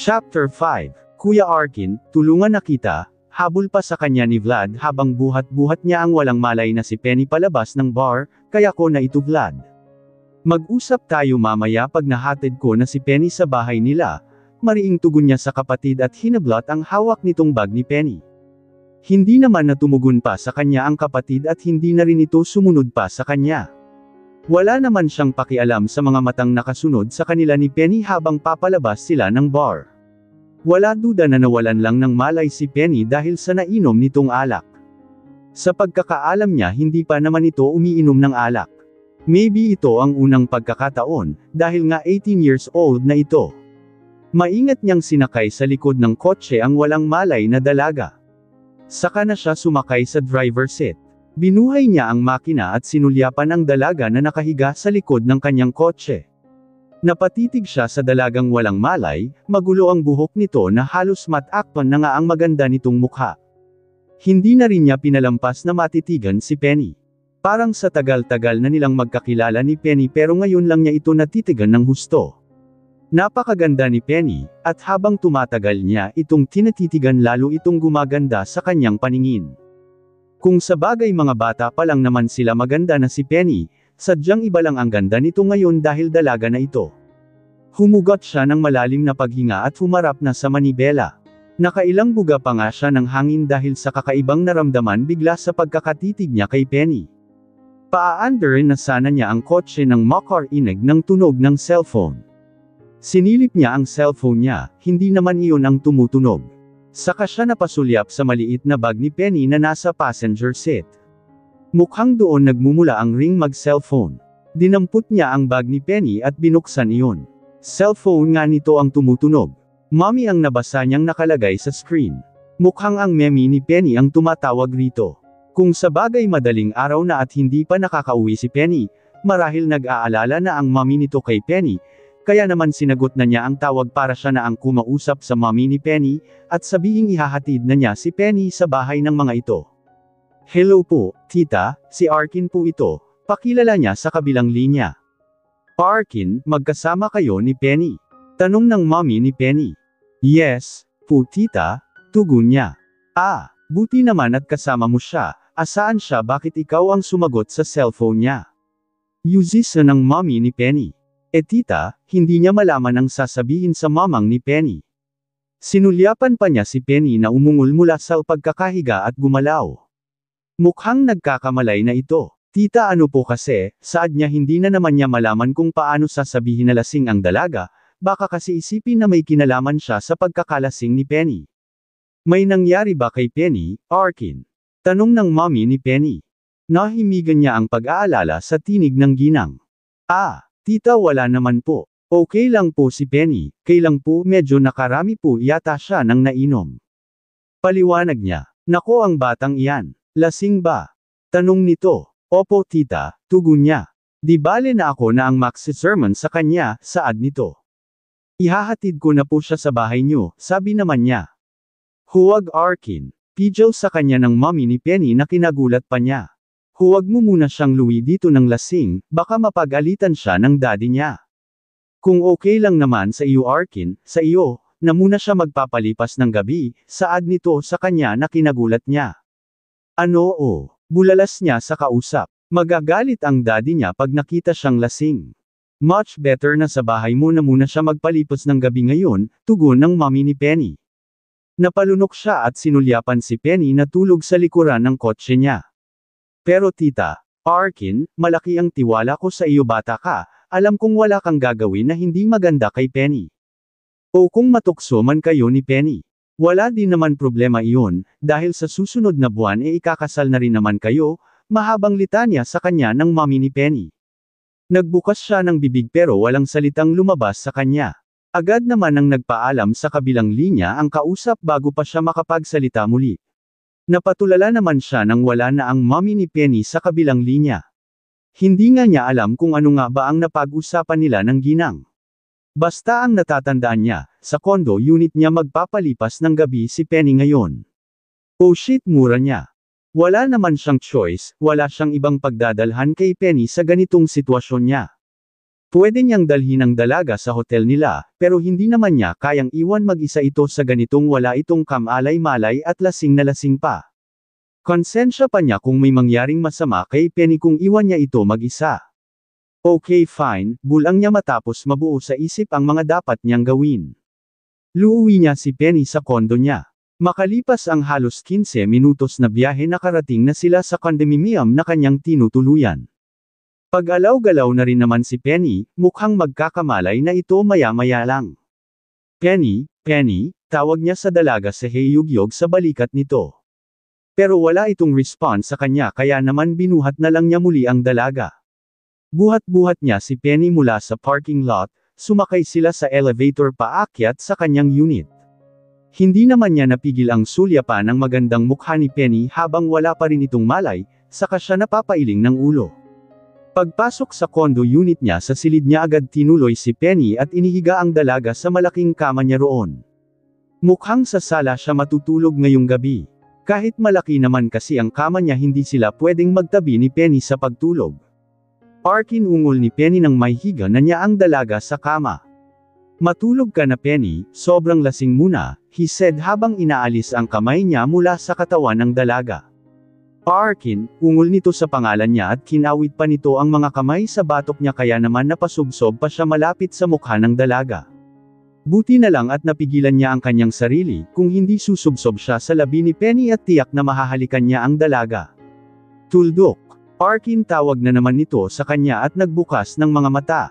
Chapter 5, Kuya Arkin, tulungan na kita, habol pa sa kanya ni Vlad habang buhat-buhat niya ang walang malay na si Penny palabas ng bar, kaya ko na ito Vlad. Mag-usap tayo mamaya pag nahatid ko na si Penny sa bahay nila, mariing tugon niya sa kapatid at hinablot ang hawak nitong bag ni Penny. Hindi naman na tumugon pa sa kanya ang kapatid at hindi na rin ito sumunod pa sa kanya. Wala naman siyang pakialam sa mga matang nakasunod sa kanila ni Penny habang papalabas sila ng bar. Wala duda na nawalan lang ng malay si Penny dahil sa nainom nitong alak. Sa pagkakaalam niya hindi pa naman ito umiinom ng alak. Maybe ito ang unang pagkakataon, dahil nga 18 years old na ito. Maingat niyang sinakay sa likod ng kotse ang walang malay na dalaga. Saka na siya sumakay sa driver seat. Binuhay niya ang makina at sinulyapan ang dalaga na nakahiga sa likod ng kanyang kotse. Napatitig siya sa dalagang walang malay, magulo ang buhok nito na halos matakpan na nga ang maganda nitong mukha. Hindi na rin niya pinalampas na matitigan si Penny. Parang sa tagal-tagal na nilang magkakilala ni Penny pero ngayon lang niya ito natitigan ng husto. Napakaganda ni Penny, at habang tumatagal niya itong tinatitigan lalo itong gumaganda sa kanyang paningin. Kung sa bagay mga bata pa lang naman sila maganda na si Penny, sadyang iba lang ang ganda nito ngayon dahil dalaga na ito. Humugot siya ng malalim na paghinga at humarap na sa manibela. Nakailang buga pa nga siya ng hangin dahil sa kakaibang naramdaman bigla sa pagkakatitig niya kay Penny. Paaandarin na sana niya ang kotse nang makarinig ng tunog ng cellphone. Sinilip niya ang cellphone niya, hindi naman iyon ang tumutunog. Saka siya napasulyap sa maliit na bag ni Penny na nasa passenger seat. Mukhang doon nagmumula ang ring mag-cellphone. Dinampot niya ang bag ni Penny at binuksan iyon. Cellphone nga nito ang tumutunog. Mommy ang nabasa niyang nakalagay sa screen. Mukhang ang memi ni Penny ang tumatawag rito. Kung sa bagay madaling araw na at hindi pa nakakauwi si Penny, marahil nag-aalala na ang mommy nito kay Penny, kaya naman sinagot na niya ang tawag para siya na ang kumausap sa mommy ni Penny, at sabihing ihahatid na niya si Penny sa bahay ng mga ito. Hello po, tita, si Arkin po ito, pakilala niya sa kabilang linya. Arkin, magkasama kayo ni Penny? Tanong ng mommy ni Penny. Yes, po tita, tugon niya. Ah, buti naman at kasama mo siya, asaan siya bakit ikaw ang sumagot sa cellphone niya? Yuzis ng mommy ni Penny. Tita, hindi niya malaman ang sasabihin sa mamang ni Penny. Sinulyapan pa niya si Penny na umungol mula sa pagkakahiga at gumalaw. Mukhang nagkakamalay na ito. Tita ano po kasi, saad niya hindi na naman niya malaman kung paano sasabihin na lasing ang dalaga, baka kasi isipin na may kinalaman siya sa pagkakalasing ni Penny. May nangyari ba kay Penny, Arkin? Tanong ng mommy ni Penny. Nahimigan niya ang pag-aalala sa tinig ng ginang. Ah, tita wala naman po. Okay lang po si Penny, kailang po medyo nakarami po yata siya nang nainom. Paliwanag niya. Nako ang batang iyan. Lasing ba? Tanong nito. Opo tita, tugon niya. Di bale na ako na ang magsisermon sa kanya, saad nito. Ihahatid ko na po siya sa bahay niyo, sabi naman niya. Huwag Arkin. Pidgel sa kanya ng mommy ni Penny na kinagulat pa niya. Huwag mo muna siyang luwi dito ng lasing, baka mapagalitan siya ng daddy niya. Kung okay lang naman sa iyo Arkin, sa iyo, na muna siya magpapalipas ng gabi, saad nito sa kanya na kinagulat niya. Ano o, bulalas niya sa kausap. Magagalit ang daddy niya pag nakita siyang lasing. Much better na sa bahay mo na muna siya magpalipas ng gabi ngayon, tugon ng mommy ni Penny. Napalunok siya at sinulyapan si Penny na tulog sa likuran ng kotse niya. Pero tita, Arkin, malaki ang tiwala ko sa iyo bata ka, alam kong wala kang gagawin na hindi maganda kay Penny. O kung matukso man kayo ni Penny. Wala din naman problema iyon, dahil sa susunod na buwan ikakasal na rin naman kayo, mahabang litanya sa kanya ng mommy ni Penny. Nagbukas siya ng bibig pero walang salitang lumabas sa kanya. Agad naman ang nagpaalam sa kabilang linya ang kausap bago pa siya makapagsalita muli. Napatulala naman siya nang wala na ang mommy ni Penny sa kabilang linya. Hindi nga niya alam kung ano nga ba ang napag-usapan nila ng ginang. Basta ang natatandaan niya, sa condo unit niya magpapalipas ng gabi si Penny ngayon. Oh shit mura niya. Wala naman siyang choice, wala siyang ibang pagdadalhan kay Penny sa ganitong sitwasyon niya. Pwede niyang dalhin ang dalaga sa hotel nila, pero hindi naman niya kayang iwan mag-isa ito sa ganitong wala itong kamalay-malay at lasing na lasing pa. Konsensya pa niya kung may mangyaring masama kay Penny kung iwan niya ito mag-isa. Okay fine, bulang niya matapos mabuo sa isip ang mga dapat niyang gawin. Luuwi niya si Penny sa kondo niya. Makalipas ang halos 15 minutos na biyahe nakarating na sila sa condominium na kanyang tinutuluyan. Pag-alaw-galaw na rin naman si Penny, mukhang magkakamalay na ito maya-maya lang. Penny, Penny, tawag niya sa dalaga sa heyugyog sa balikat nito. Pero wala itong response sa kanya kaya naman binuhat na lang niya muli ang dalaga. Buhat-buhat niya si Penny mula sa parking lot, sumakay sila sa elevator paakyat sa kanyang unit. Hindi naman niya napigil ang sulyapan ng magandang mukha ni Penny habang wala pa rin itong malay, saka siya napapailing ng ulo. Pagpasok sa condo unit niya sa silid niya agad tinuloy si Penny at inihiga ang dalaga sa malaking kama niya roon. Mukhang sa sala siya matutulog ngayong gabi. Kahit malaki naman kasi ang kama niya hindi sila pwedeng magtabi ni Penny sa pagtulog. Arkin ungol ni Penny nang may higa na niya ang dalaga sa kama. Matulog ka na Penny, sobrang lasing muna, he said habang inaalis ang kamay niya mula sa katawan ng dalaga. Arkin, ungol nito sa pangalan niya at kinawit pa nito ang mga kamay sa batok niya kaya naman napasubsob pa siya malapit sa mukha ng dalaga. Buti na lang at napigilan niya ang kanyang sarili, kung hindi susubsob siya sa labi ni Penny at tiyak na mahahalikan niya ang dalaga. Tuldok. Arkin tawag na naman nito sa kanya at nagbukas ng mga mata.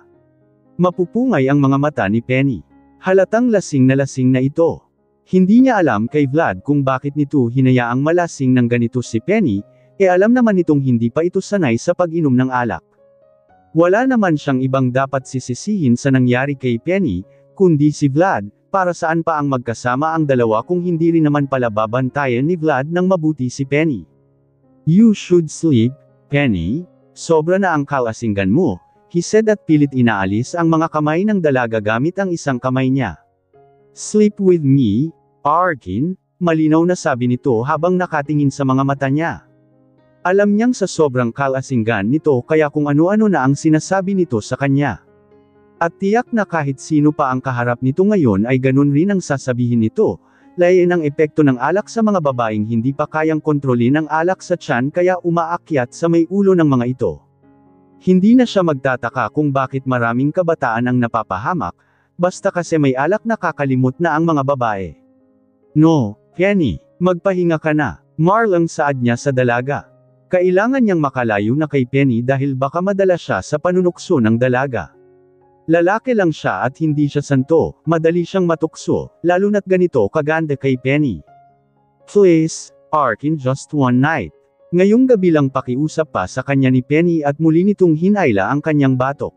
Mapupungay ang mga mata ni Penny. Halatang lasing na ito. Hindi niya alam kay Vlad kung bakit nito hinayaang malasing ng ganito si Penny, alam naman nitong hindi pa ito sanay sa pag-inom ng alak. Wala naman siyang ibang dapat sisisihin sa nangyari kay Penny, kundi si Vlad, para saan pa ang magkasama ang dalawa kung hindi rin naman pala babantayan ni Vlad ng mabuti si Penny. You should sleep, Penny, sobra na ang kalasinggan mo, he said at pilit inaalis ang mga kamay ng dalaga gamit ang isang kamay niya. Sleep with me, Arkin, malinaw na sabi nito habang nakatingin sa mga mata niya. Alam niyang sa sobrang kalasinggan nito kaya kung ano-ano na ang sinasabi nito sa kanya. At tiyak na kahit sino pa ang kaharap nito ngayon ay ganun rin ang sasabihin nito, layan ang epekto ng alak sa mga babaeng hindi pa kayang kontrolin ang alak sa tiyan kaya umaakyat sa may ulo ng mga ito. Hindi na siya magtataka kung bakit maraming kabataan ang napapahamak, basta kasi may alak nakakalimot na ang mga babae. No, Penny, magpahinga ka na, Marlang saad niya sa dalaga. Kailangan niyang makalayo na kay Penny dahil baka madala siya sa panunukso ng dalaga. Lalaki lang siya at hindi siya santo, madali siyang matukso, lalo na't ganito kaganda kay Penny. Please, Arkin just one night. Ngayong gabi lang pakiusap pa sa kanya ni Penny at muli nitong hinayla ang kanyang batok.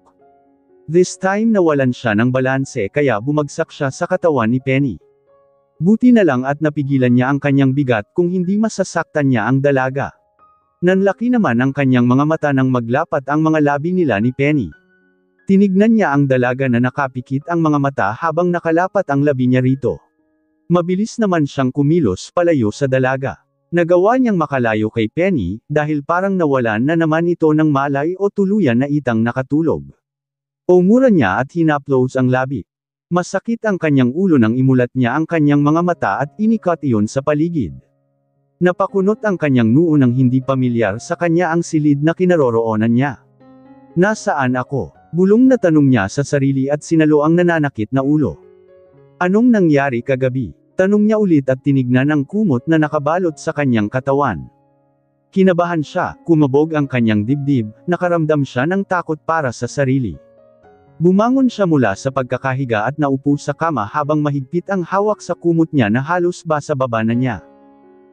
This time nawalan siya ng balanse kaya bumagsak siya sa katawan ni Penny. Buti na lang at napigilan niya ang kanyang bigat kung hindi masasaktan niya ang dalaga. Nanlaki naman ang kanyang mga mata nang maglapat ang mga labi nila ni Penny. Tinignan niya ang dalaga na nakapikit ang mga mata habang nakalapat ang labi niya rito. Mabilis naman siyang kumilos palayo sa dalaga. Nagawa niyang makalayo kay Penny, dahil parang nawalan na naman ito ng malay o tuluyan na itang nakatulog. Umura niya at hinaplos ang labi. Masakit ang kanyang ulo nang imulat niya ang kanyang mga mata at inikat iyon sa paligid. Napakunot ang kanyang noo nang hindi pamilyar sa kanya ang silid na kinaroroonan niya. Nasaan ako? Bulong na tanong niya sa sarili at sinalo ang nananakit na ulo. Anong nangyari kagabi? Tanong niya ulit at tinignan ang kumot na nakabalot sa kanyang katawan. Kinabahan siya, kumabog ang kanyang dibdib, nakaramdam siya ng takot para sa sarili. Bumangon siya mula sa pagkakahiga at naupo sa kama habang mahigpit ang hawak sa kumot niya na halos basa baba na niya.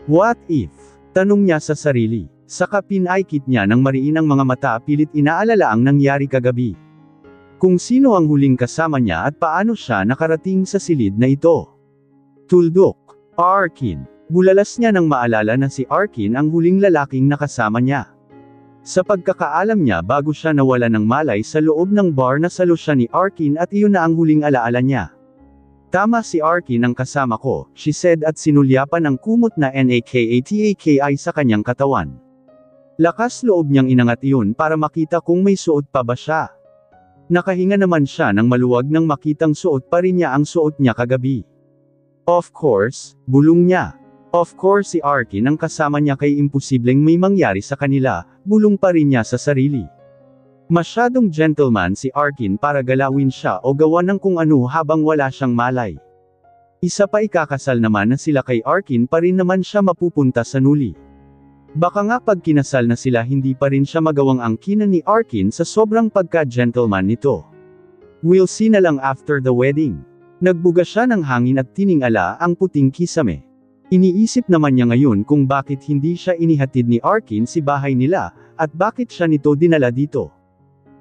What if? Tanong niya sa sarili. Saka pinaikit niya ng mariin ang mga mata pilit inaalala ang nangyari kagabi. Kung sino ang huling kasama niya at paano siya nakarating sa silid na ito. Tuldok. Arkin. Bulalas niya nang maalala na si Arkin ang huling lalaking nakasama niya. Sa pagkakaalam niya bago siya nawala ng malay sa loob ng bar na salo siya ni Arkin at iyon na ang huling alaala niya. Tama si Arkin ang kasama ko, she said at sinulyapan ang kumot na NAKATAKI sa kanyang katawan. Lakas loob niyang inangat iyon para makita kung may suot pa ba siya. Nakahinga naman siya ng maluwag nang makitang suot pa rin niya ang suot niya kagabi. Of course, bulong niya. Of course si Arkin ang kasama niya kay imposibleng may mangyari sa kanila, bulong pa rin niya sa sarili. Masyadong gentleman si Arkin para galawin siya o gawa ng kung ano habang wala siyang malay. Isa pa ikakasal naman na sila kay Arkin pa rin naman siya mapupunta sa nuli. Baka nga pag kinasal na sila hindi pa rin siya magawang angkinan ni Arkin sa sobrang pagka-gentleman nito. We'll see na lang after the wedding. Nagbuga siya ng hangin at tiningala ang puting kisame. Iniisip naman niya ngayon kung bakit hindi siya inihatid ni Arkin si bahay nila, at bakit siya nito dinala dito.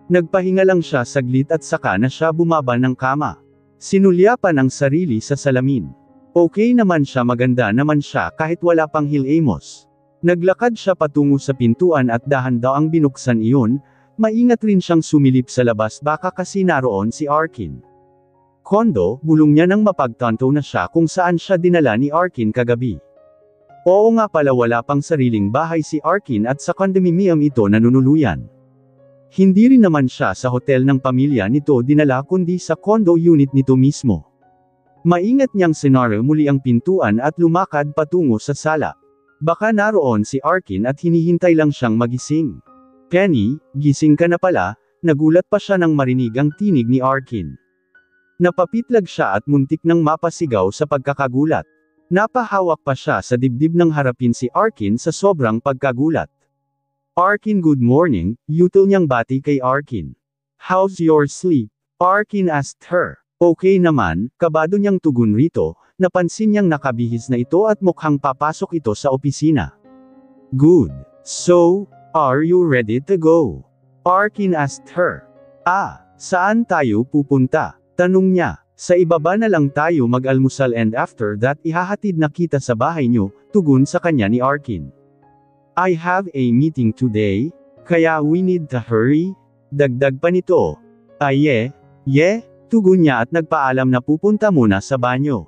Nagpahinga lang siya saglit at saka na siya bumaba ng kama. Sinulyapan ang sarili sa salamin. Okay naman siya, maganda naman siya kahit wala pang hilamos. Naglakad siya patungo sa pintuan at dahan-daang binuksan iyon, maingat rin siyang sumilip sa labas baka kasi naroon si Arkin. Kondo, bulong niya nang mapagtanto na siya kung saan siya dinala ni Arkin kagabi. Oo nga pala, wala pang sariling bahay si Arkin at sa condominium ito nanunuluyan. Hindi rin naman siya sa hotel ng pamilya nito dinala kundi sa condo unit nito mismo. Maingat niyang sinara muli ang pintuan at lumakad patungo sa sala. Baka naroon si Arkin at hinihintay lang siyang magising. Penny, gising ka na pala, nagulat pa siya nang marinig ang tinig ni Arkin. Napapitlag siya at muntik nang mapasigaw sa pagkakagulat. Napahawak pa siya sa dibdib nang harapin si Arkin sa sobrang pagkagulat. Arkin, good morning, yuto niyang bati kay Arkin. How's your sleep? Arkin asked her. Okay naman, kabado niyang tugon rito, napansin niyang nakabihis na ito at mukhang papasok ito sa opisina. Good. So, are you ready to go? Arkin asked her. Saan tayo pupunta? Tanong niya. Sa ibaba na lang tayo mag-almusal and after that ihahatid na kita sa bahay niyo, tugon sa kanya ni Arkin. I have a meeting today, kaya we need to hurry. Dagdag pa nito. Tugon niya at nagpaalam na pupunta muna sa banyo.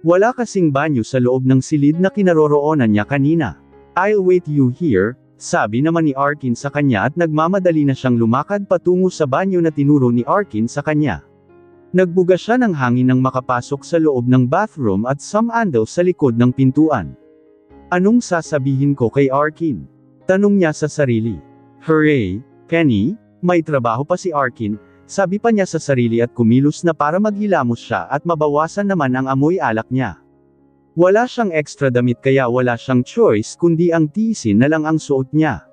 Wala kasing banyo sa loob ng silid na kinaroroonan niya kanina. I'll wait you here, sabi naman ni Arkin sa kanya at nagmamadali na siyang lumakad patungo sa banyo na tinuro ni Arkin sa kanya. Nagbuga siya ng hangin nang makapasok sa loob ng bathroom at sumandal sa likod ng pintuan. Anong sasabihin ko kay Arkin? Tanong niya sa sarili. Hooray, Penny, may trabaho pa si Arkin, sabi pa niya sa sarili at kumilos na para maghilamos siya at mabawasan naman ang amoy alak niya. Wala siyang extra damit kaya wala siyang choice kundi ang tiisin na lang ang suot niya.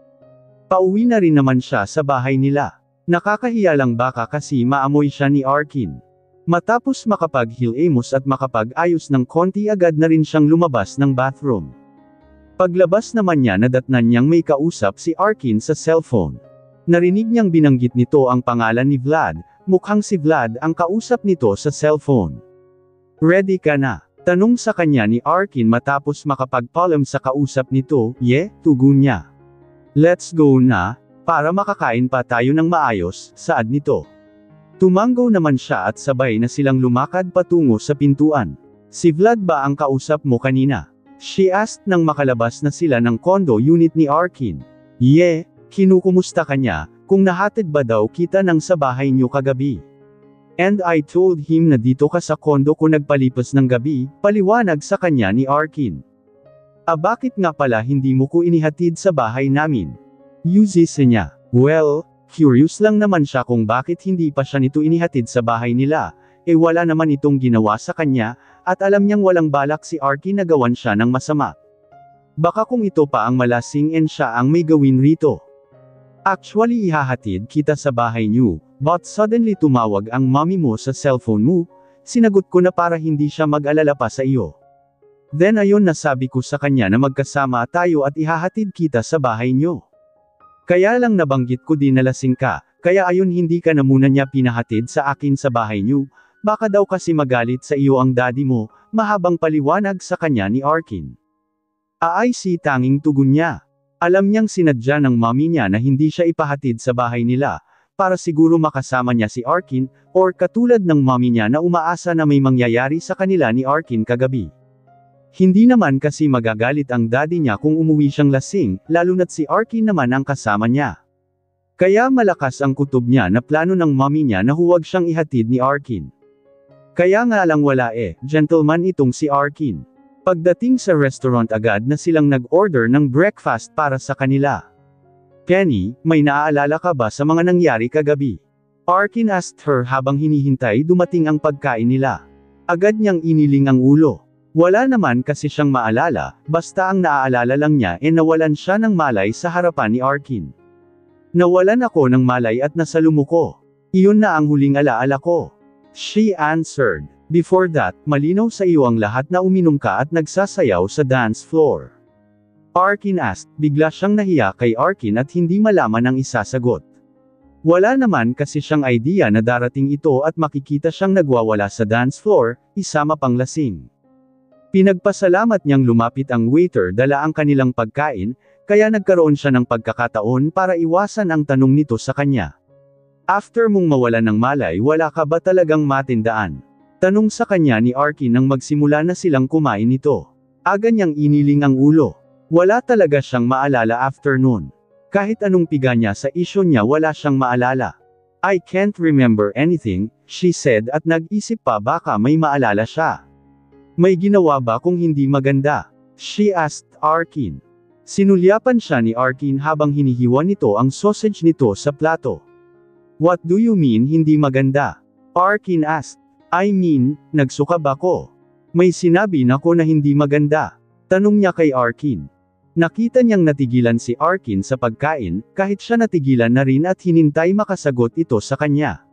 Pauwi na rin naman siya sa bahay nila. Nakakahiya lang baka kasi maamoy siya ni Arkin. Matapos makapag-hilamos at makapag-ayos ng konti agad na rin siyang lumabas ng bathroom. Paglabas naman niya nadatnan niyang may kausap si Arkin sa cellphone. Narinig niyang binanggit nito ang pangalan ni Vlad, mukhang si Vlad ang kausap nito sa cellphone. Ready ka na? Tanong sa kanya ni Arkin matapos makapag-palm sa kausap nito, tugon niya. Let's go na, para makakain pa tayo ng maayos, saad nito. Tumanggo naman siya at sabay na silang lumakad patungo sa pintuan. Si Vlad ba ang kausap mo kanina? She asked nang makalabas na sila ng condo unit ni Arkin. Kinukumusta ka niya, kung nahatid ba daw kita nang sa bahay niyo kagabi. And I told him na dito ka sa condo ko nagpalipas ng gabi, paliwanag sa kanya ni Arkin. Bakit nga pala hindi mo ko inihatid sa bahay namin? Yuzise niya. Well, curious lang naman siya kung bakit hindi pa siya nito inihatid sa bahay nila, wala naman itong ginawa sa kanya, at alam niyang walang balak si Arkin na gawan siya ng masama. Baka kung ito pa ang malasing and siya ang may gawin rito. Actually ihahatid kita sa bahay niyo, but suddenly tumawag ang mommy mo sa cellphone mo, sinagot ko na para hindi siya mag-alala pa sa iyo. Then ayon nasabi ko sa kanya na magkasama tayo at ihahatid kita sa bahay niyo. Kaya lang nabanggit ko din na lasing ka, kaya ayon hindi ka na muna niya pinahatid sa akin sa bahay niyo, baka daw kasi magalit sa iyo ang daddy mo, mahabang paliwanag sa kanya ni Arkin. Si tanging tugon niya. Alam niyang sinadya ng mommy niya na hindi siya ipahatid sa bahay nila, para siguro makasama niya si Arkin, or katulad ng mommy niya na umaasa na may mangyayari sa kanila ni Arkin kagabi. Hindi naman kasi magagalit ang daddy niya kung umuwi siyang lasing, lalo na't si Arkin naman ang kasama niya. Kaya malakas ang kutob niya na plano ng mommy niya na huwag siyang ihatid ni Arkin. Kaya nga lang wala gentleman itong si Arkin. Pagdating sa restaurant agad na silang nag-order ng breakfast para sa kanila. Penny, may naaalala ka ba sa mga nangyari kagabi? Arkin asked her habang hinihintay dumating ang pagkain nila. Agad niyang iniling ang ulo. Wala naman kasi siyang maalala, basta ang naaalala lang niya nawalan siya ng malay sa harapan ni Arkin. Nawalan ako ng malay at nasalumo ko. Iyon na ang huling alaala ko. She answered. Before that, malinaw sa iyo ang lahat na uminom ka at nagsasayaw sa dance floor. Arkin asked, bigla siyang nahiya kay Arkin at hindi malaman ang isasagot. Wala naman kasi siyang idea na darating ito at makikita siyang nagwawala sa dance floor, isama pang lasing. Pinagpasalamat niyang lumapit ang waiter dala ang kanilang pagkain, kaya nagkaroon siya ng pagkakataon para iwasan ang tanong nito sa kanya. After mong mawalan ng malay, wala ka ba talagang matindaan? Tanong sa kanya ni Arkin nang magsimula na silang kumain nito. Aga niyang iniling ang ulo. Wala talaga siyang maalala after noon. Kahit anong piga niya sa isyu niya wala siyang maalala. I can't remember anything, she said at nag-isip pa baka may maalala siya. May ginawa ba kung hindi maganda? She asked Arkin. Sinulyapan siya ni Arkin habang hinihiwa nito ang sausage nito sa plato. What do you mean hindi maganda? Arkin asked. I mean, nagsuka ba ko? May sinabi na ko na hindi maganda. Tanong niya kay Arkin. Nakita niyang natigilan si Arkin sa pagkain, kahit siya natigilan na rin at hinintay makasagot ito sa kanya.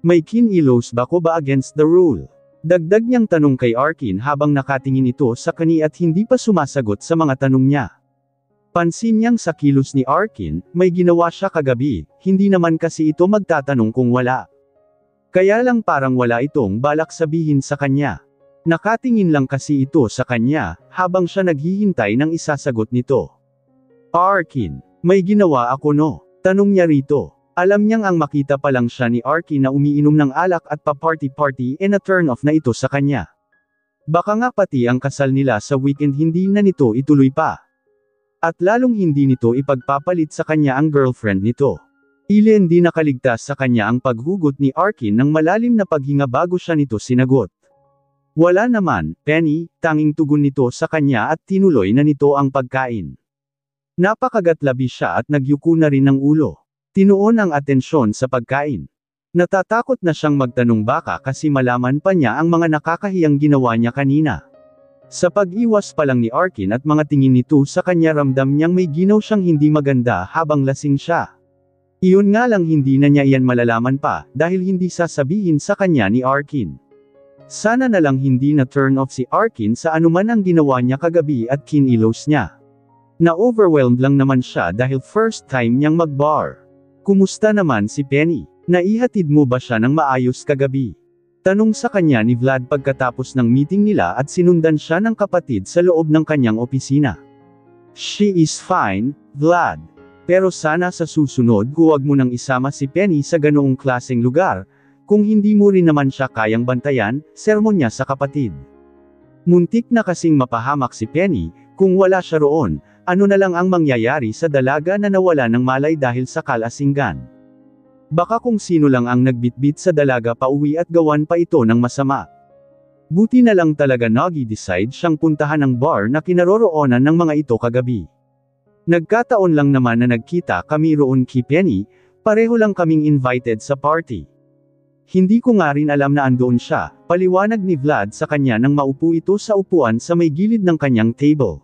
May kinilos ba ko ba against the rule? Dagdag niyang tanong kay Arkin habang nakatingin ito sa kani at hindi pa sumasagot sa mga tanong niya. Pansin niyang sa kilos ni Arkin, may ginawa siya kagabi, hindi naman kasi ito magtatanong kung wala. Kaya lang parang wala itong balak sabihin sa kanya. Nakatingin lang kasi ito sa kanya, habang siya naghihintay ng isasagot nito. Arkin, may ginawa ako no? Tanong niya rito. Alam niyang ang makita pa lang siya ni Arkin na umiinom ng alak at pa-party-party na turn off na ito sa kanya. Baka nga pati ang kasal nila sa weekend hindi na nito ituloy pa. At lalong hindi nito ipagpapalit sa kanya ang girlfriend nito. Hindi nakaligtas sa kanya ang paghugot ni Arkin ng malalim na paghinga bago siya nito sinagot. Wala naman, Penny, tanging tugon nito sa kanya at tinuloy na nito ang pagkain. Napakagatlabi siya at nagyuko na rin ng ulo. Tinuon ang atensyon sa pagkain. Natatakot na siyang magtanong baka kasi malaman pa niya ang mga nakakahiyang ginawa niya kanina. Sa pag-iwas pa lang ni Arkin at mga tingin nito sa kanya ramdam niyang may ginaw siyang hindi maganda habang lasing siya. Iyon nga lang hindi na niya iyan malalaman pa, dahil hindi sasabihin sa kanya ni Arkin. Sana na lang hindi na turn off si Arkin sa anuman ang ginawa niya kagabi at kinilos niya. Na-overwhelmed lang naman siya dahil first time niyang mag-bar. Kumusta naman si Penny? Naihatid mo ba siya ng maayos kagabi? Tanong sa kanya ni Vlad pagkatapos ng meeting nila at sinundan siya ng kapatid sa loob ng kanyang opisina. She is fine, Vlad. Pero sana sa susunod huwag mo nang isama si Penny sa ganoong klaseng lugar, kung hindi mo rin naman siya kayang bantayan, sermon niya sa kapatid. Muntik na kasing mapahamak si Penny, kung wala siya roon, ano na lang ang mangyayari sa dalaga na nawala ng malay dahil sa kalasingan. Baka kung sino lang ang nagbitbit sa dalaga pauwi at gawan pa ito ng masama. Buti na lang talaga nag-decide siyang puntahan ang bar na kinaroroonan ng mga ito kagabi. Nagkataon lang naman na nagkita kami roon kay Penny, pareho lang kaming invited sa party. Hindi ko nga rin alam na andoon siya, paliwanag ni Vlad sa kanya nang maupo ito sa upuan sa may gilid ng kanyang table.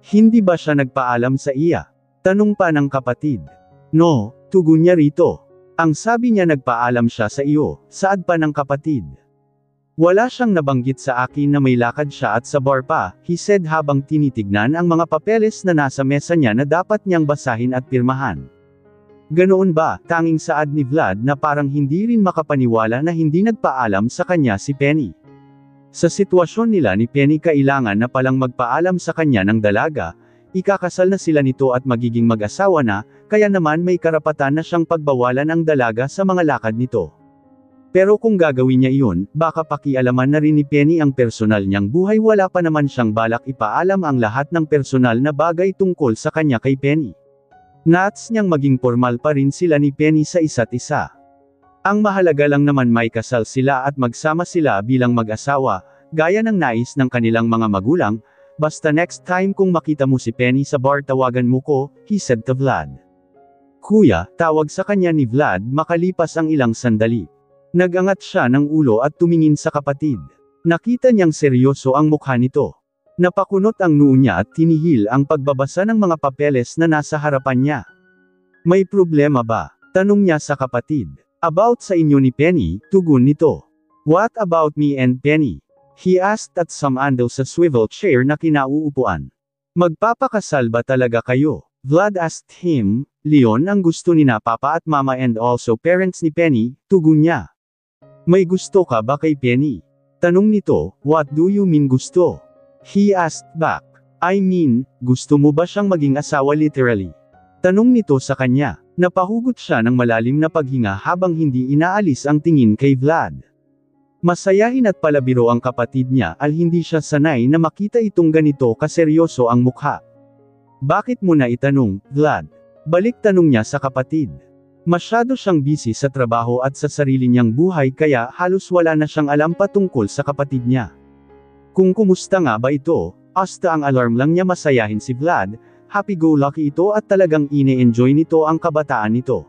Hindi ba siya nagpaalam sa iya? Tanong pa ng kapatid. No, tugon niya rito. Ang sabi niya nagpaalam siya sa iyo, saad pa ng kapatid. Wala siyang nabanggit sa akin na may lakad siya at sa bar pa, he said habang tinitignan ang mga papeles na nasa mesa niya na dapat niyang basahin at pirmahan. Ganoon ba, tanging saad ni Vlad na parang hindi rin makapaniwala na hindi nagpaalam sa kanya si Penny. Sa sitwasyon nila ni Penny kailangan na palang magpaalam sa kanya ng dalaga, ikakasal na sila nito at magiging mag-asawa na, kaya naman may karapatan na siyang pagbawalan ang dalaga sa mga lakad nito. Pero kung gagawin niya iyon, baka pakialaman na rin ni Penny ang personal niyang buhay wala pa naman siyang balak ipaalam ang lahat ng personal na bagay tungkol sa kanya kay Penny. Nats niyang maging formal pa rin sila ni Penny sa isa't isa. Ang mahalaga lang naman may kasal sila at magsama sila bilang mag-asawa, gaya ng nais ng kanilang mga magulang. Basta next time kung makita mo si Penny sa bar tawagan mo ko, he said to Vlad. Kuya, tawag sa kanya ni Vlad makalipas ang ilang sandali. Nagangat siya ng ulo at tumingin sa kapatid. Nakita niyang seryoso ang mukha nito. Napakunot ang noo niya at tinihil ang pagbabasa ng mga papeles na nasa harapan niya. May problema ba? Tanong niya sa kapatid. About sa inyo ni Penny, tugon nito. What about me and Penny? He asked at some andal sa swivel chair na kinauupuan. Magpapakasal ba talaga kayo? Vlad asked him. Leon ang gusto ni na papa at mama and also parents ni Penny, tugon niya. May gusto ka ba kay Penny? Tanong nito, what do you mean gusto? He asked back. I mean, gusto mo ba siyang maging asawa literally? Tanong nito sa kanya. Napahugot siya ng malalim na paghinga habang hindi inaalis ang tingin kay Vlad. Masayahin at palabiro ang kapatid niya al hindi siya sanay na makita itong ganito kaseryoso ang mukha. Bakit mo na itanong, Vlad? Balik tanong niya sa kapatid. Masyado siyang busy sa trabaho at sa sarili niyang buhay kaya halos wala na siyang alam patungkol sa kapatid niya. Kung kumusta nga ba ito, hasta ang alarm lang niya masayahin si Vlad. Happy-go-lucky ito at talagang ine-enjoy nito ang kabataan nito.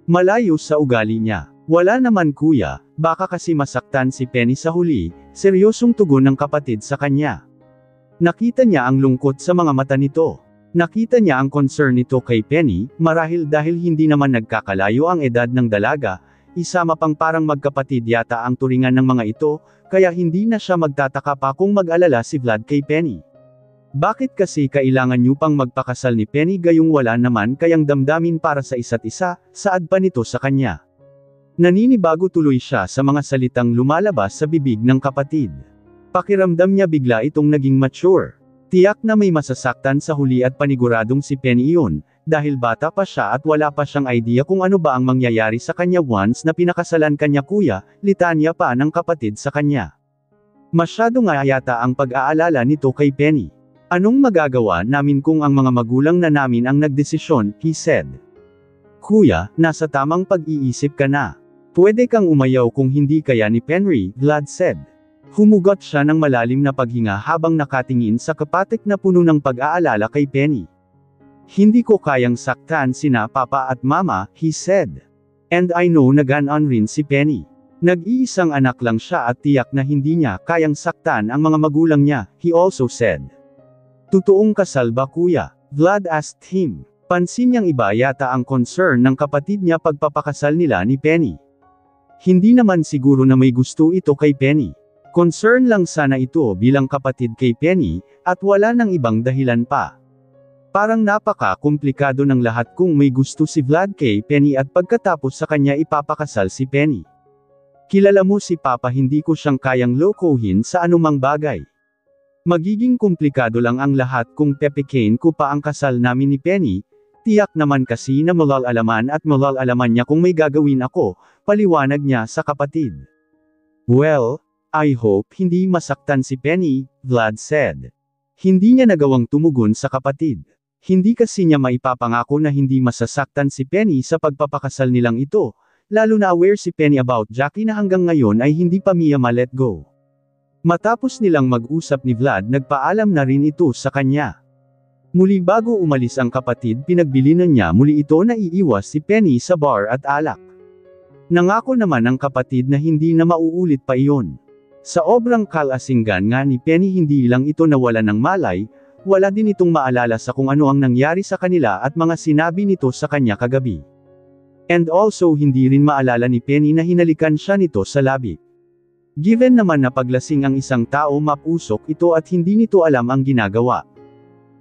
Malayo sa ugali niya. Wala naman kuya, baka kasi masaktan si Penny sa huli, seryosong tugon ng kapatid sa kanya. Nakita niya ang lungkot sa mga mata nito. Nakita niya ang concern nito kay Penny, marahil dahil hindi naman nagkakalayo ang edad ng dalaga, isama pang parang magkapatid yata ang turingan ng mga ito, kaya hindi na siya magtataka pa kung mag-alala si Vlad kay Penny. Bakit kasi kailangan niyo pang magpakasal ni Penny gayong wala naman kayang damdamin para sa isa't isa, saad pa nito sa kanya. Naninibago tuloy siya sa mga salitang lumalabas sa bibig ng kapatid. Pakiramdam niya bigla itong naging mature. Tiyak na may masasaktan sa huli at paniguradong si Penny iyon, dahil bata pa siya at wala pa siyang idea kung ano ba ang mangyayari sa kanya once na pinakasalan kanya kuya, litanya pa ng kapatid sa kanya. Masyado nga yata ang pag-aalala nito kay Penny. Anong magagawa namin kung ang mga magulang na namin ang nagdesisyon, he said. Kuya, nasa tamang pag-iisip ka na. Pwede kang umayaw kung hindi kaya ni Penry, Vlad said. Humugot siya ng malalim na paghinga habang nakatingin sa kapatik na puno ng pag-aalala kay Penny. Hindi ko kayang saktan sina papa at mama, he said. And I know na ganon rin si Penny. Nag-iisang anak lang siya at tiyak na hindi niya kayang saktan ang mga magulang niya, he also said. Totoong kasal ba kuya? Vlad asked him. Pansin niyang iba yata ang concern ng kapatid niya pagpapakasal nila ni Penny. Hindi naman siguro na may gusto ito kay Penny. Concern lang sana ito bilang kapatid kay Penny, at wala nang ibang dahilan pa. Parang napaka-komplikado ng lahat kung may gusto si Vlad kay Penny at pagkatapos sa kanya ipapakasal si Penny. Kilala mo si Papa, hindi ko siyang kayang lokohin sa anumang bagay. Magiging komplikado lang ang lahat kung pepekain ko pa ang kasal namin ni Penny, tiyak naman kasi na malalaman at malalaman niya kung may gagawin ako, paliwanag niya sa kapatid. Well, I hope hindi masaktan si Penny, Vlad said. Hindi niya nagawang tumugon sa kapatid. Hindi kasi niya maipapangako na hindi masasaktan si Penny sa pagpapakasal nilang ito, lalo na aware si Penny about Jackie na hanggang ngayon ay hindi pa niya ma-let go. Matapos nilang mag-usap ni Vlad, nagpaalam na rin ito sa kanya. Muli bago umalis ang kapatid, pinagbilinan niya muli ito na iiwas si Penny sa bar at alak. Nangako naman ang kapatid na hindi na mauulit pa iyon. Sa obrang kalasinggan nga ni Penny, hindi lang ito nawala ng malay, wala din itong maalala sa kung ano ang nangyari sa kanila at mga sinabi nito sa kanya kagabi. And also hindi rin maalala ni Penny na hinalikan siya nito sa labi. Given naman na paglasing ang isang tao, mapusok ito at hindi nito alam ang ginagawa.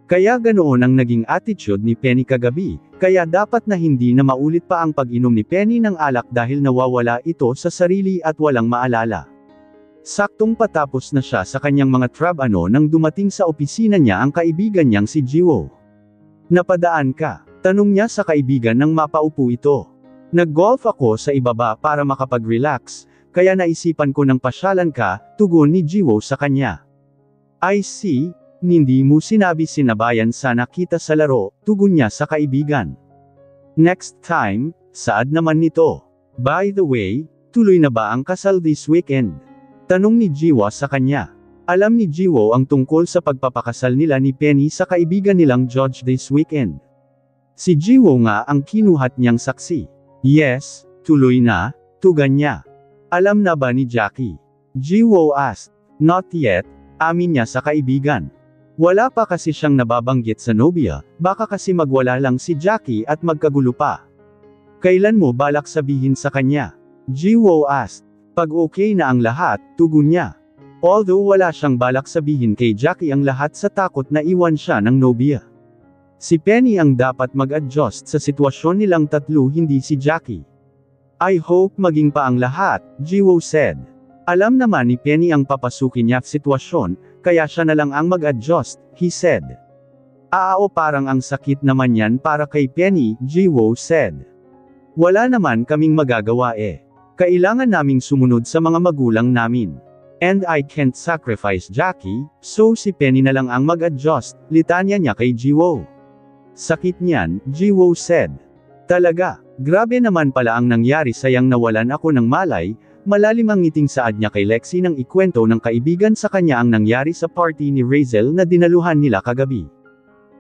Kaya ganoon ang naging attitude ni Penny kagabi, kaya dapat na hindi na maulit pa ang pag-inom ni Penny ng alak dahil nawawala ito sa sarili at walang maalala. Saktong patapos na siya sa kanyang mga trabaho nang dumating sa opisina niya ang kaibigan niyang si Jiwo. Napadaan ka? Tanong niya sa kaibigan nang mapaupo ito. Nag-golf ako sa ibaba para makapag-relax, kaya naisipan ko ng pasyalan ka, tugon ni Jiwo sa kanya. I see, hindi mo sinabi sinabayan sana kita sa laro, tugon niya sa kaibigan. Next time, saad naman nito. By the way, tuloy na ba ang kasal this weekend? Tanong ni Jiwo sa kanya. Alam ni Jiwo ang tungkol sa pagpapakasal nila ni Penny sa kaibigan nilang George this weekend. Si Jiwo nga ang kinuhat niyang saksi. Yes, tuloy na, tugan niya. Alam na ba ni Jackie? Jiwo asked. Not yet, amin niya sa kaibigan. Wala pa kasi siyang nababanggit sa nobya, baka kasi magwala lang si Jackie at magkagulo pa. Kailan mo balak sabihin sa kanya? Jiwo asked. Pag okay na ang lahat, tugon niya. Although wala siyang balak sabihin kay Jackie ang lahat sa takot na iwan siya ng nobya. Si Penny ang dapat mag-adjust sa sitwasyon nilang tatlo, hindi si Jackie. I hope maging pa ang lahat, Jiwo said. Alam naman ni Penny ang papasukin niya sitwasyon, kaya siya na lang ang mag-adjust, he said. Parang ang sakit naman yan para kay Penny, Jiwo said. Wala naman kaming magagawa eh. Kailangan naming sumunod sa mga magulang namin. And I can't sacrifice Jackie, so si Penny na lang ang mag-adjust, litanya niya kay Jiwo. Sakit niyan, Jiwo said. Talaga, grabe naman pala ang nangyari, sayang nawalan ako ng malay. Malalim ang ngiting saad niya kay Lexi nang ikwento ng kaibigan sa kanya ang nangyari sa party ni Razel na dinaluhan nila kagabi.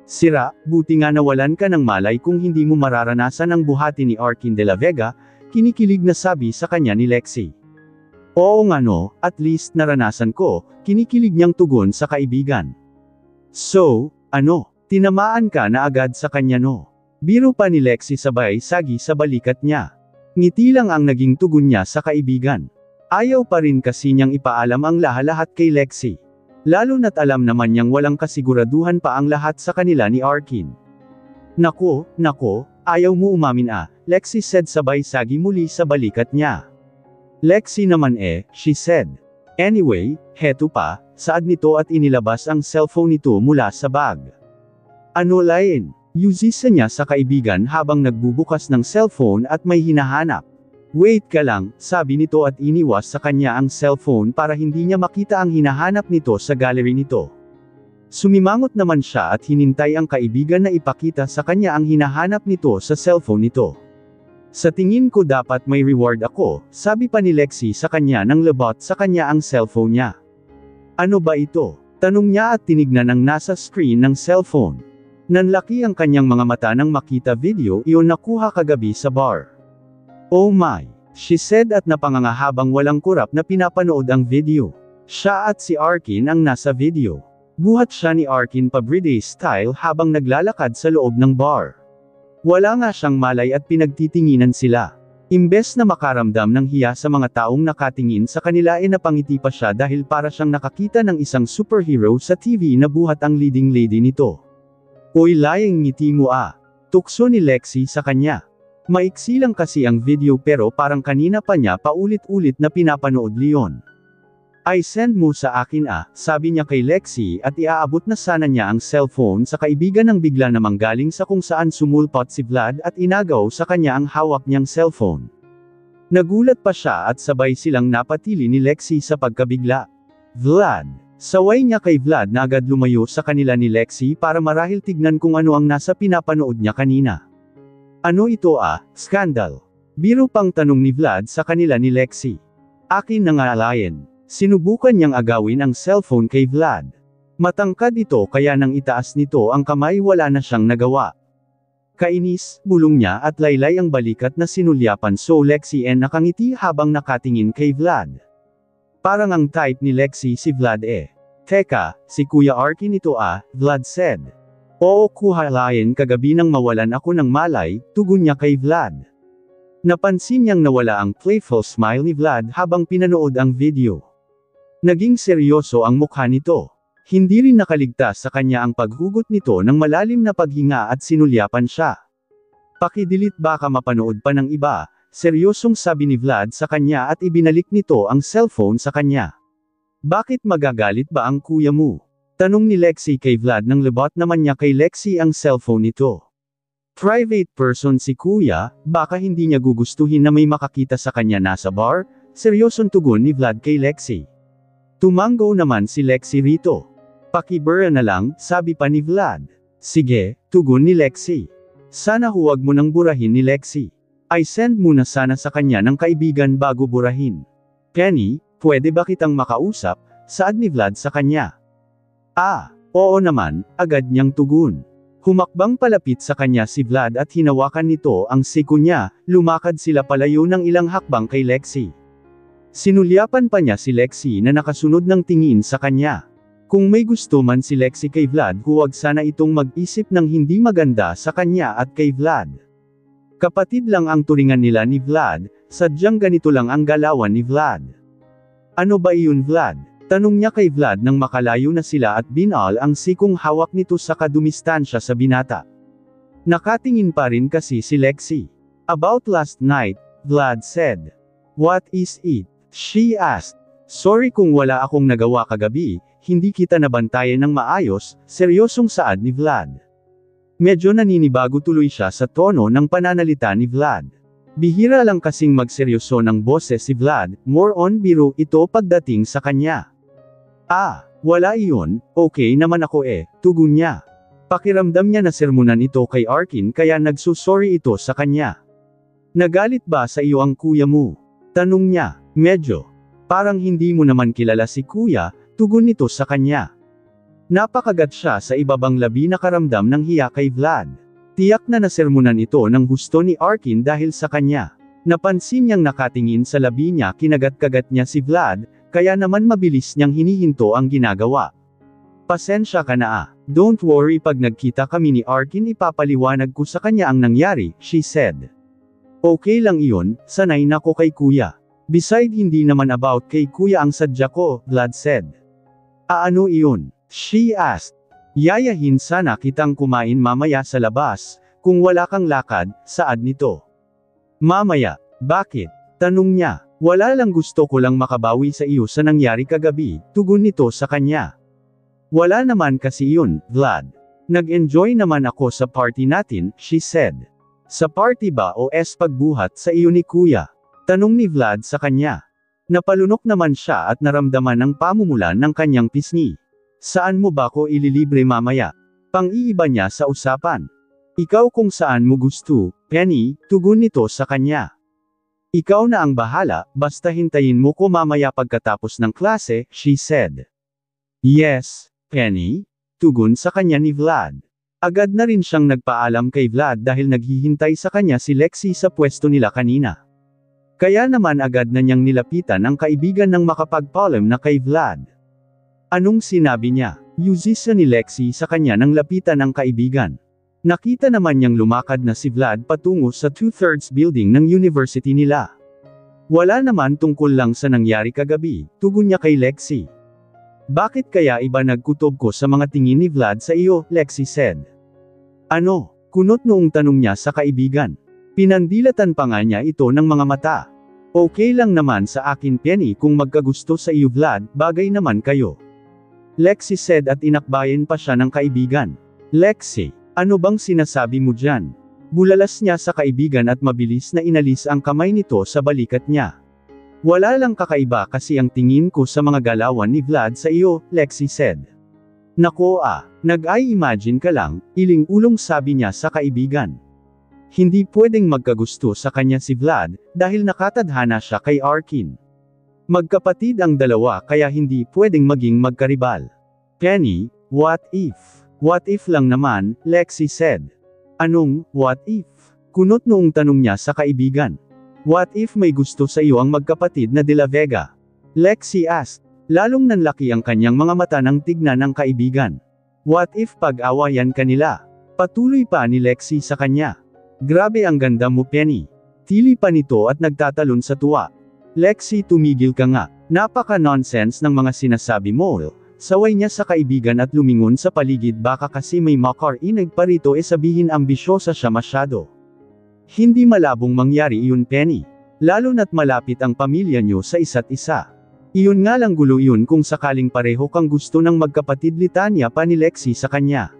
Sira, buti nga nawalan ka ng malay kung hindi mo mararanasan ang buhati ni Arkin de la Vega, kinikilig na sabi sa kanya ni Lexi. Oo nga no, at least naranasan ko, kinikilig niyang tugon sa kaibigan. So, tinamaan ka na agad sa kanya no? Biro pa ni Lexi sabay sagi sa balikat niya. Ngiti lang ang naging tugon niya sa kaibigan. Ayaw pa rin kasi niyang ipaalam ang lahat kay Lexi. Lalo na't alam naman niyang walang kasiguraduhan pa ang lahat sa kanila ni Arkin. Nako, ayaw mo umamin Lexi said sabay sagi muli sa balikat niya. Lexi naman she said. Anyway, heto pa, saad nito at inilabas ang cellphone nito mula sa bag. Lain? Yuzisa niya sa kaibigan habang nagbubukas ng cellphone at may hinahanap. Wait ka lang, sabi nito at iniwas sa kanya ang cellphone para hindi niya makita ang hinahanap nito sa gallery nito. Sumimangot naman siya at hinintay ang kaibigan na ipakita sa kanya ang hinahanap nito sa cellphone nito. Sa tingin ko dapat may reward ako, sabi pa ni Lexi sa kanya nang labot sa kanya ang cellphone niya. Ano ba ito? Tanong niya at tinignan ang nasa screen ng cellphone. Nanlaki ang kanyang mga mata nang makita video iyon nakuha kagabi sa bar. Oh my, she said at napanganga habang walang kurap na pinapanood ang video. Siya at si Arkin ang nasa video. Buhat siya ni Arkin pa-everyday style habang naglalakad sa loob ng bar. Wala nga siyang malay at pinagtitinginan sila. Imbes na makaramdam ng hiya sa mga taong nakatingin sa kanila napangiti pa siya dahil para siyang nakakita ng isang superhero sa TV na buhat ang leading lady nito. Uy, layang ngiti mo tukso ni Lexi sa kanya. Maiksi lang kasi ang video pero parang kanina pa niya paulit-ulit na pinapanood Leon. I send mo sa akin sabi niya kay Lexi at iaabot na sana niya ang cellphone sa kaibigan nang bigla namang galing sa kung saan sumulpot si Vlad at inagaw sa kanya ang hawak niyang cellphone. Nagulat pa siya at sabay silang napatili ni Lexi sa pagkabigla. Vlad. Saway niya kay Vlad na agad lumayo sa kanila ni Lexi para marahil tignan kung ano ang nasa pinapanood niya kanina. Ano ito Scandal? Biro pang tanong ni Vlad sa kanila ni Lexi. Akin na nga Lion. Sinubukan niyang agawin ang cellphone kay Vlad. Matangkad ito kaya nang itaas nito ang kamay wala na siyang nagawa. Kainis, bulong niya at laylay ang balikat na sinulyapan so Lexi nakangiti habang nakatingin kay Vlad. Parang ang type ni Lexi si Vlad Teka, si Kuya Arkin ito Vlad said. Oo kuhalayan kagabi nang mawalan ako ng malay, tugon niya kay Vlad. Napansin niyang nawala ang playful smile ni Vlad habang pinanood ang video. Naging seryoso ang mukha nito. Hindi rin nakaligtas sa kanya ang paghugot nito ng malalim na paghinga at sinulyapan siya. Pakidilit baka mapanood pa ng iba, seryosong sabi ni Vlad sa kanya at ibinalik nito ang cellphone sa kanya. Bakit magagalit ba ang kuya mo? Tanong ni Lexi kay Vlad nang lebot naman niya kay Lexi ang cellphone nito. Private person si kuya, baka hindi niya gugustuhin na may makakita sa kanya nasa bar, seryosong tugon ni Vlad kay Lexi. Tumango naman si Lexi rito. Pakibura na lang, sabi pa ni Vlad. Sige, tugon ni Lexi. Sana huwag mo nang burahin ni Lexi. I send muna sana sa kanya ng kaibigan bago burahin. Penny, pwede ba kitang makausap? Saad ni Vlad sa kanya. Oo naman, agad niyang tugon. Humakbang palapit sa kanya si Vlad at hinawakan nito ang siko niya, lumakad sila palayo ng ilang hakbang kay Lexi. Sinulyapan pa niya si Lexi na nakasunod ng tingin sa kanya. Kung may gusto man si Lexi kay Vlad, huwag sana itong mag-isip ng hindi maganda sa kanya at kay Vlad. Kapatid lang ang turingan nila ni Vlad, sadyang ganito lang ang galawan ni Vlad. Ano ba iyon Vlad? Tanong niya kay Vlad nang makalayo na sila at binal ang sikong hawak nito sa kadumistansya sa binata. Nakatingin pa rin kasi si Lexi. About last night, Vlad said. What is it? She asked. Sorry kung wala akong nagawa kagabi, hindi kita nabantayan ng maayos, seryosong saad ni Vlad. Medyo naninibago tuloy siya sa tono ng pananalita ni Vlad. Bihira lang kasing magseryoso ng boses si Vlad, more on biro ito pagdating sa kanya. Wala iyon, okay naman ako tugon niya. Pakiramdam niya na sermonan ito kay Arkin kaya nagsusorry ito sa kanya. Nagalit ba sa iyo ang kuya mo? Tanong niya, medyo. Parang hindi mo naman kilala si kuya, tugon nito sa kanya. Napakagat siya sa ibabang labi na karamdam ng hiya kay Vlad. Tiyak na nasermonan ito ng husto ni Arkin dahil sa kanya. Napansin niyang nakatingin sa labi niya kinagat-kagat niya si Vlad, kaya naman mabilis niyang hinihinto ang ginagawa. Pasensya ka na Don't worry pag nagkita kami ni Arkin ipapaliwanag ko sa kanya ang nangyari, she said. Okay lang iyon, sanay na ko kay kuya. Beside hindi naman about kay kuya ang sadya ko, Vlad said. Ano iyon? She asked. Yayahin sana kitang kumain mamaya sa labas, kung wala kang lakad, saad nito. Mamaya, bakit? Tanong niya. Wala lang gusto ko lang makabawi sa iyo sa nangyari kagabi, tugon nito sa kanya. Wala naman kasi yun, Vlad. Nag-enjoy naman ako sa party natin, she said. Sa party ba o pagbuhat sa iyo ni kuya? Tanong ni Vlad sa kanya. Napalunok naman siya at naramdaman ang pamumulan ng kanyang pisngi. Saan mo ba ko ililibre mamaya? Pang-iiba niya sa usapan. Ikaw kung saan mo gusto, Penny, tugon nito sa kanya. Ikaw na ang bahala, basta hintayin mo ko mamaya pagkatapos ng klase, she said. Yes, Penny, tugon sa kanya ni Vlad. Agad na rin siyang nagpaalam kay Vlad dahil naghihintay sa kanya si Lexi sa pwesto nila kanina. Kaya naman agad na niyang nilapitan ang kaibigan ng makapagpaalam na kay Vlad. Anong sinabi niya? Yusisa ni Lexi sa kanya nang lapitan ang kaibigan. Nakita naman niyang lumakad na si Vlad patungo sa 2/3 building ng university nila. Wala naman tungkol lang sa nangyari kagabi, tugon niya kay Lexi. Bakit kaya iba nagkutob ko sa mga tingin ni Vlad sa iyo, Lexi said. Ano? Kunot noong tanong niya sa kaibigan. Pinandilatan pa nga niya ito ng mga mata. Okay lang naman sa akin Penny kung magkagusto sa iyo Vlad, bagay naman kayo. Lexi said at inakbayan pa siya ng kaibigan. Lexi. Ano bang sinasabi mo dyan? Bulalas niya sa kaibigan at mabilis na inalis ang kamay nito sa balikat niya. Wala lang kakaiba kasi ang tingin ko sa mga galawan ni Vlad sa iyo, Lexi said. Nako nag-i-imagine ka lang, iling-ulong sabi niya sa kaibigan. Hindi pwedeng magkagusto sa kanya si Vlad, dahil nakatadhana siya kay Arkin. Magkapatid ang dalawa kaya hindi pwedeng maging magkaribal. Penny, what if? What if lang naman, Lexi said. Anong, what if? Kunot noong tanong niya sa kaibigan. What if may gusto sa iyo ang magkapatid na De La Vega? Lexi asked. Lalong nanlaki ang kanyang mga mata nang tignan ng kaibigan. What if pag-awayan kanila? Patuloy pa ni Lexi sa kanya. Grabe ang ganda mo Penny. Tili pa nito at nagtatalon sa tuwa. Lexi tumigil ka nga. Napaka-nonsense ng mga sinasabi mo. Saway niya sa kaibigan at lumingon sa paligid baka kasi may makarinig pa rito sabihin ambisyosa siya masyado. Hindi malabong mangyari iyon Penny. Lalo na't malapit ang pamilya niyo sa isa't isa. Iyon nga lang gulo iyon kung sakaling pareho kang gusto ng magkapatid litanya pa ni Lexi sa kanya.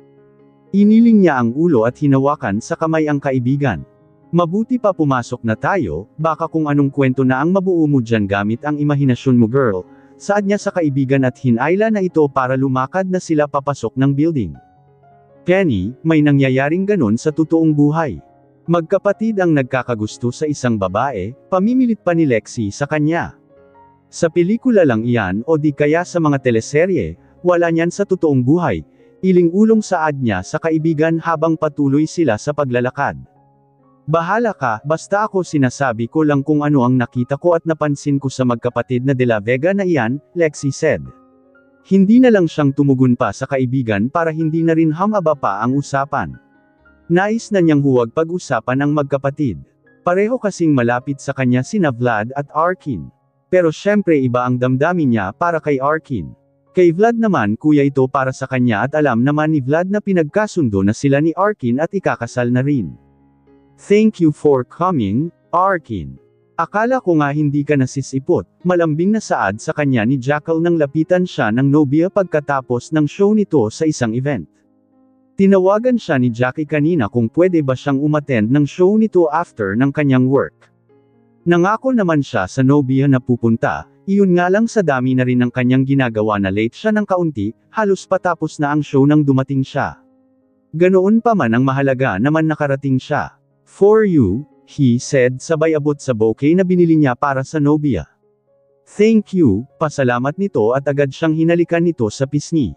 Iniling niya ang ulo at hinawakan sa kamay ang kaibigan. Mabuti pa pumasok na tayo, baka kung anong kwento na ang mabuo mo dyan gamit ang imahinasyon mo girl. saad niya sa kaibigan at hinayla na ito para lumakad na sila papasok ng building. Penny, may nangyayaring ganon sa totoong buhay. Magkapatid ang nagkakagusto sa isang babae, pamimilit pa ni Lexi sa kanya. Sa pelikula lang iyan o di kaya sa mga teleserye, wala niyan sa totoong buhay, iling-ulong saad niya sa kaibigan habang patuloy sila sa paglalakad. Bahala ka, basta ako sinasabi ko lang kung ano ang nakita ko at napansin ko sa magkapatid na De La Vega na iyan, Lexi said. Hindi na lang siyang tumugon pa sa kaibigan para hindi na rin hamaba pa ang usapan. Nais na niyang huwag pag-usapan ang magkapatid. Pareho kasing malapit sa kanya sina Vlad at Arkin. Pero syempre iba ang damdamin niya para kay Arkin. Kay Vlad naman kuya ito para sa kanya at alam naman ni Vlad na pinagkasundo na sila ni Arkin at ikakasal na rin. Thank you for coming, Arkin. Akala ko nga hindi ka nasisipot, malambing na saad sa kanya ni Jackal nang lapitan siya ng nobya pagkatapos ng show nito sa isang event. Tinawagan siya ni Jackie kanina kung pwede ba siyang umattend ng show nito after ng kanyang work. Nangako naman siya sa nobya na pupunta, iyon nga lang sa dami na rin ng kanyang ginagawa na late siya ng kaunti, halos patapos na ang show nang dumating siya. Ganoon pa man ang mahalaga naman nakarating siya. For you, he said sabay abot sa bouquet na binili niya para sa nobya. Thank you, pasalamat nito at agad siyang hinalikan nito sa pisngi.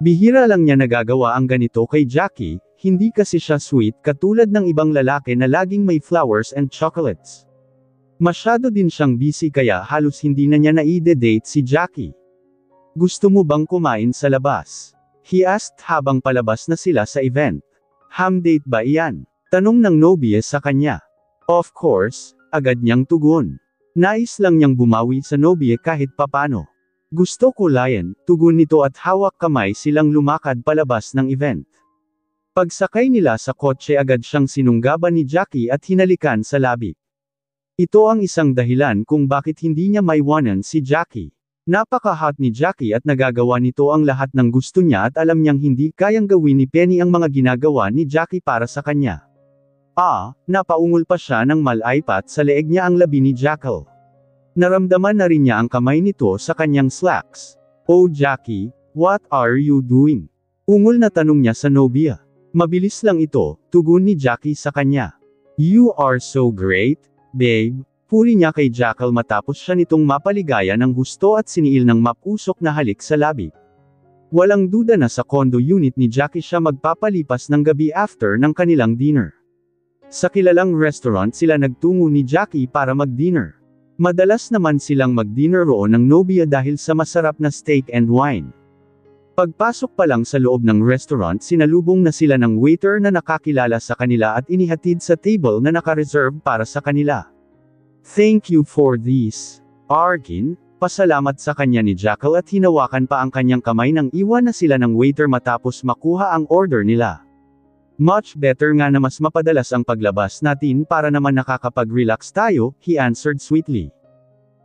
Bihira lang niya nagagawa ang ganito kay Jackie, hindi kasi siya sweet katulad ng ibang lalaki na laging may flowers and chocolates. Masyado din siyang busy kaya halos hindi na niya naide-date si Jackie. Gusto mo bang kumain sa labas? He asked habang palabas na sila sa event. Ham date ba iyan? Tanong ng nobya sa kanya. Of course, agad niyang tugon. Nais lang niyang bumawi sa nobya kahit papano. Gusto ko Lion, tugon nito at hawak kamay silang lumakad palabas ng event. Pagsakay nila sa kotse agad siyang sinunggaban ni Jackie at hinalikan sa labi. Ito ang isang dahilan kung bakit hindi niya maiwanan si Jackie. Napaka-hot ni Jackie at nagagawa nito ang lahat ng gusto niya at alam niyang hindi kayang gawin ni Penny ang mga ginagawa ni Jackie para sa kanya. Napaungol pa siya ng malaipat sa leeg niya ang labi ni Jackal. Naramdaman na rin niya ang kamay nito sa kanyang slacks. Oh Jackie, what are you doing? Ungol na tanong niya sa nobya. Mabilis lang ito, tugon ni Jackie sa kanya. You are so great, babe. Puri niya kay Jackal matapos siya nitong mapaligaya ng husto at siniil ng mapusok na halik sa labi. Walang duda na sa condo unit ni Jackie siya magpapalipas ng gabi after ng kanilang dinner. Sa kilalang restaurant sila nagtungo ni Jackie para mag-dinner. Madalas naman silang mag-dinner roon ng nobya dahil sa masarap na steak and wine. Pagpasok pa lang sa loob ng restaurant sinalubong na sila ng waiter na nakakilala sa kanila at inihatid sa table na naka-reserve para sa kanila. Thank you for this, Arkin. Pasalamat sa kanya ni Jackal at hinawakan pa ang kanyang kamay nang iwan na sila ng waiter matapos makuha ang order nila. Much better nga na mas mapadalas ang paglabas natin para naman nakakapag-relax tayo, he answered sweetly.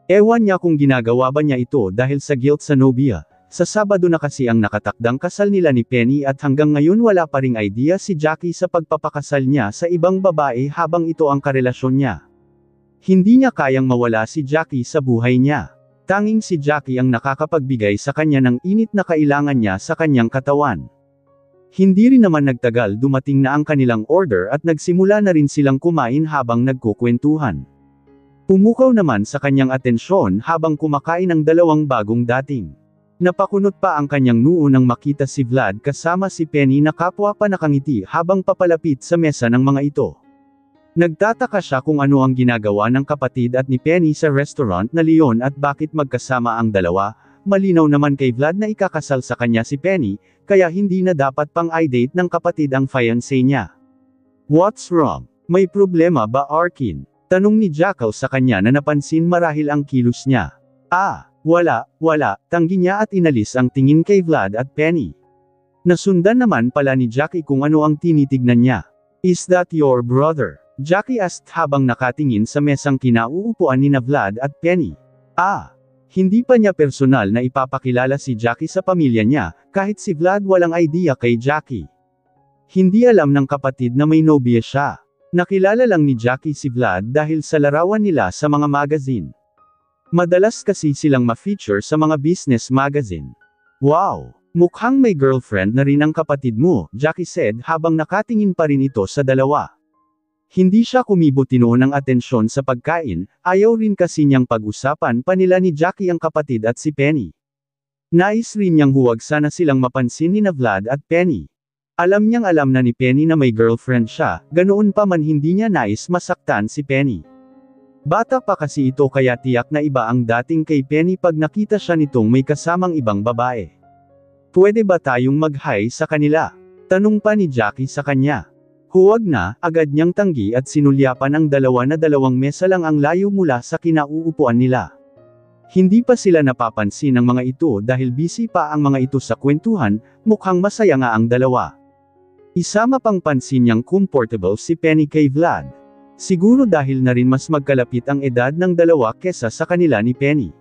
Ewan niya kung ginagawa ba niya ito dahil sa guilt sa nobya. Sa Sabado na kasi ang nakatakdang kasal nila ni Penny at hanggang ngayon wala pa ring idea si Jackie sa pagpapakasal niya sa ibang babae habang ito ang karelasyon niya. Hindi niya kayang mawala si Jackie sa buhay niya. Tanging si Jackie ang nakakapagbigay sa kanya ng init na kailangan niya sa kanyang katawan. Hindi rin naman nagtagal dumating na ang kanilang order at nagsimula na rin silang kumain habang nagkukwentuhan. Pumukaw naman sa kanyang atensyon habang kumakain ang dalawang bagong dating. Napakunot pa ang kanyang noo nang makita si Vlad kasama si Penny na kapwa pa nakangiti habang papalapit sa mesa ng mga ito. Nagtataka siya kung ano ang ginagawa ng kapatid at ni Penny sa restaurant na Leon at bakit magkasama ang dalawa. Malinaw naman kay Vlad na ikakasal sa kanya si Penny, kaya hindi na dapat pang i-date ng kapatid ang fiancé niya. What's wrong? May problema ba Arkin? Tanong ni Jackal sa kanya na napansin marahil ang kilos niya. Wala, tanggi niya at inalis ang tingin kay Vlad at Penny. Nasundan naman pala ni Jackie kung ano ang tinitignan niya. Is that your brother? Jackie asked habang nakatingin sa mesang kinauupuan ni na Vlad at Penny. Hindi pa niya personal na ipapakilala si Jackie sa pamilya niya, kahit si Vlad walang idea kay Jackie. Hindi alam ng kapatid na may nobya siya. Nakilala lang ni Jackie si Vlad dahil sa larawan nila sa mga magazine. Madalas kasi silang ma-feature sa mga business magazine. Wow! Mukhang may girlfriend na rin ang kapatid mo, Jackie said habang nakatingin pa rin ito sa dalawa. Hindi siya kumibuti noon ng atensyon sa pagkain, ayaw rin kasi niyang pag-usapan pa nila ni Jackie ang kapatid at si Penny. Nais rin niyang huwag sana silang mapansin ni na Vlad at Penny. Alam niyang alam na ni Penny na may girlfriend siya, ganoon pa man hindi niya nais masaktan si Penny. Bata pa kasi ito kaya tiyak na iba ang dating kay Penny pag nakita siya nitong may kasamang ibang babae. Pwede ba tayong mag-hi sa kanila? Tanong pa ni Jackie sa kanya. Huwag na, agad niyang tanggi at sinulyapan ang dalawa na 2 mesa lang ang layo mula sa kinauupuan nila. Hindi pa sila napapansin ng mga ito dahil busy pa ang mga ito sa kwentuhan, mukhang masaya nga ang dalawa. Isama pang pansin niyang comfortable si Penny kay Vlad. Siguro dahil na rin mas magkalapit ang edad ng dalawa kesa sa kanila ni Penny.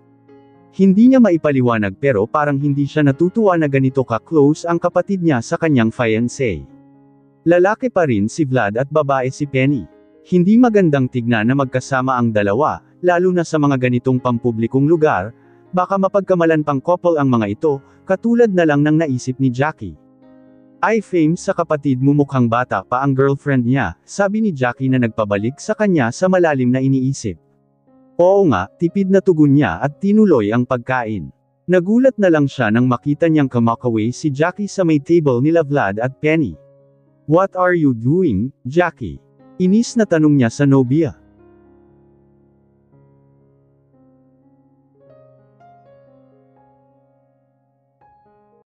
Hindi niya maipaliwanag pero parang hindi siya natutuwa na ganito ka-close ang kapatid niya sa kanyang fiancé. Lalaki pa rin si Vlad at babae si Penny. Hindi magandang tignan na magkasama ang dalawa, lalo na sa mga ganitong pampublikong lugar, baka mapagkamalan pang couple ang mga ito, katulad na lang ng naisip ni Jackie. Ay fame sa kapatid mo mukhang bata pa ang girlfriend niya, sabi ni Jackie na nagpabalik sa kanya sa malalim na iniisip. Oo nga, tipid na tugon niya at tinuloy ang pagkain. Nagulat na lang siya nang makita niyang kamakaway si Jackie sa may table nila Vlad at Penny. What are you doing, Jackie? Inis na tanong niya sa nobya.